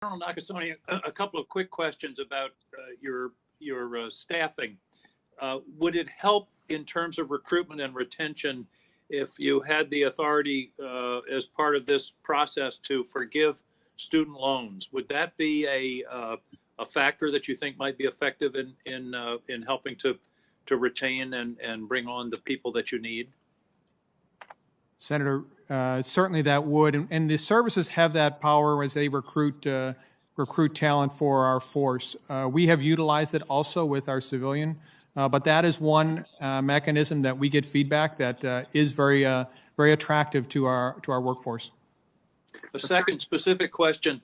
Colonel Nakasone, a couple of quick questions about your staffing. Would it help in terms of recruitment and retention if you had the authority as part of this process to forgive student loans? Would that be a factor that you think might be effective in helping to retain and bring on the people that you need? Senator, certainly that would, and the services have that power as they recruit talent for our force. We have utilized it also with our civilian, but that is one mechanism that we get feedback that is very attractive to our workforce. A second specific question.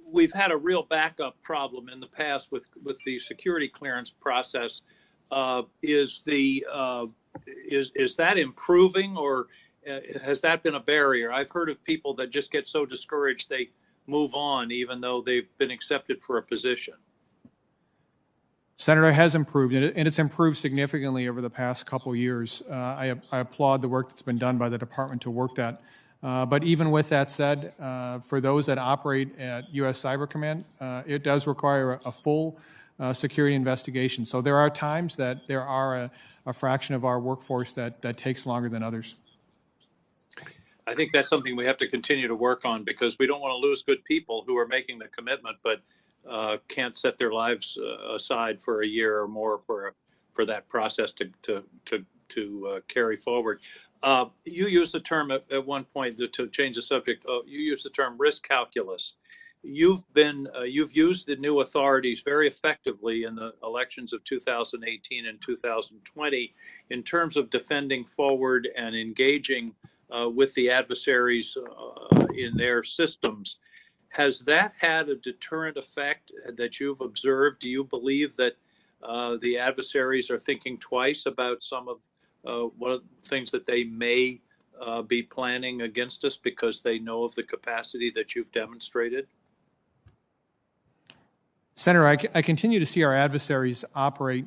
We've had a real backup problem in the past with the security clearance process. Is that improving, or has that been a barrier? I've heard of people that just get so discouraged they move on even though they've been accepted for a position. Senator, it has improved, and it's improved significantly over the past couple of years. I applaud the work that's been done by the department to work that. But even with that said, for those that operate at U.S. Cyber Command, it does require a full security investigation. So there are times that there are a fraction of our workforce that takes longer than others. I think that's something we have to continue to work on, because we don't want to lose good people who are making the commitment but can't set their lives aside for a year or more for that process to carry forward. You used the term at one point to change the subject. You used the term risk calculus. You've used the new authorities very effectively in the elections of 2018 and 2020 in terms of defending forward and engaging with the adversaries in their systems. Has that had a deterrent effect that you've observed? Do you believe that the adversaries are thinking twice about some of one of the things that they may be planning against us because they know of the capacity that you've demonstrated? Senator, I continue to see our adversaries operate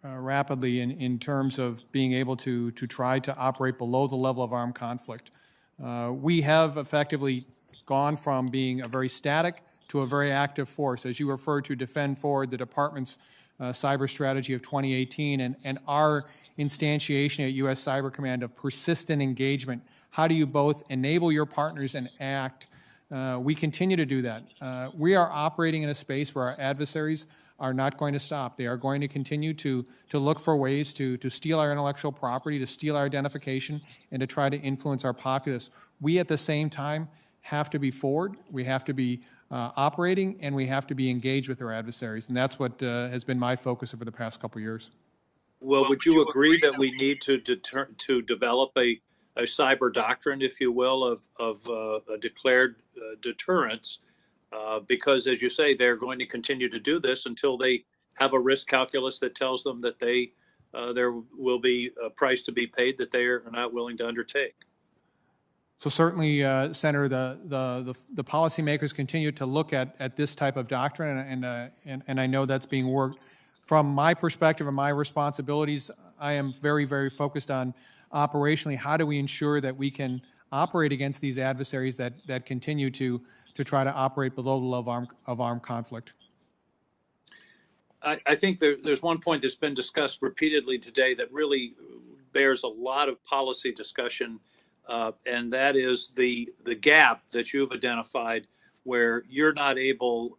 rapidly in terms of being able to try to operate below the level of armed conflict. We have effectively gone from being a very static to a very active force. As you referred to Defend Forward, the department's cyber strategy of 2018, and our instantiation at U.S. Cyber Command of persistent engagement. How do you both enable your partners and act? We continue to do that. We are operating in a space where our adversaries are not going to stop. They are going to continue to look for ways to steal our intellectual property, to steal our identification, and to try to influence our populace. We, at the same time, have to be forward. We have to be operating, and we have to be engaged with our adversaries. And that's what has been my focus over the past couple of years. Well, would you agree that we need to develop a cyber doctrine, if you will, of a declared deterrence? Because, as you say, they're going to continue to do this until they have a risk calculus that tells them that there will be a price to be paid that they are not willing to undertake. So certainly, Senator, the policymakers continue to look at this type of doctrine, and I know that's being worked. From my perspective and my responsibilities, I am very, very focused on operationally, how do we ensure that we can operate against these adversaries that continue to try to operate below the level of armed conflict? I think there's one point that's been discussed repeatedly today that really bears a lot of policy discussion, and that is the gap that you've identified where you're not able,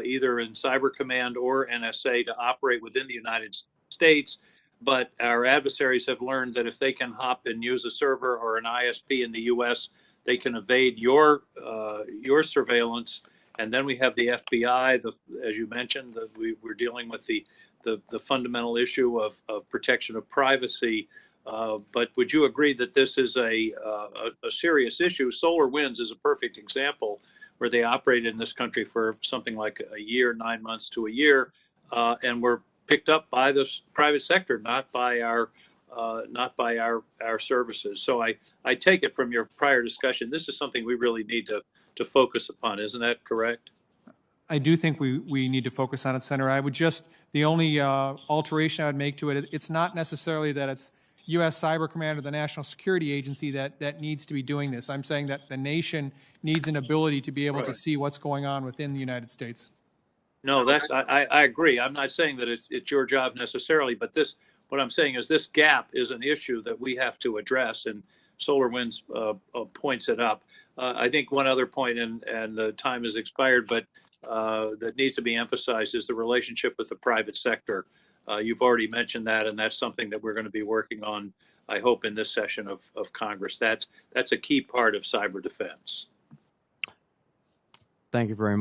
either in Cyber Command or NSA, to operate within the United States, but our adversaries have learned that if they can hop and use a server or an ISP in the U.S., they can evade your surveillance. And then we have the FBI, as you mentioned, we're dealing with the fundamental issue of protection of privacy. But would you agree that this is a serious issue? SolarWinds is a perfect example where they operated in this country for something like a year, 9 months to a year, and were picked up by the private sector, not by our services. So I take it from your prior discussion, this is something we really need to focus upon. Isn't that correct? I do think we need to focus on it, Senator. The only alteration I would make to it, it's not necessarily that U.S. Cyber Command or the National Security Agency that needs to be doing this. I'm saying that the nation needs an ability to be able to Right. see what's going on within the United States. No, I agree. I'm not saying that it's your job necessarily, but what I'm saying is this gap is an issue that we have to address, and SolarWinds points it up. I think one other point, and the time has expired, but that needs to be emphasized is the relationship with the private sector. You've already mentioned that, and that's something that we're going to be working on, I hope, in this session of Congress. That's a key part of cyber defense. Thank you very much.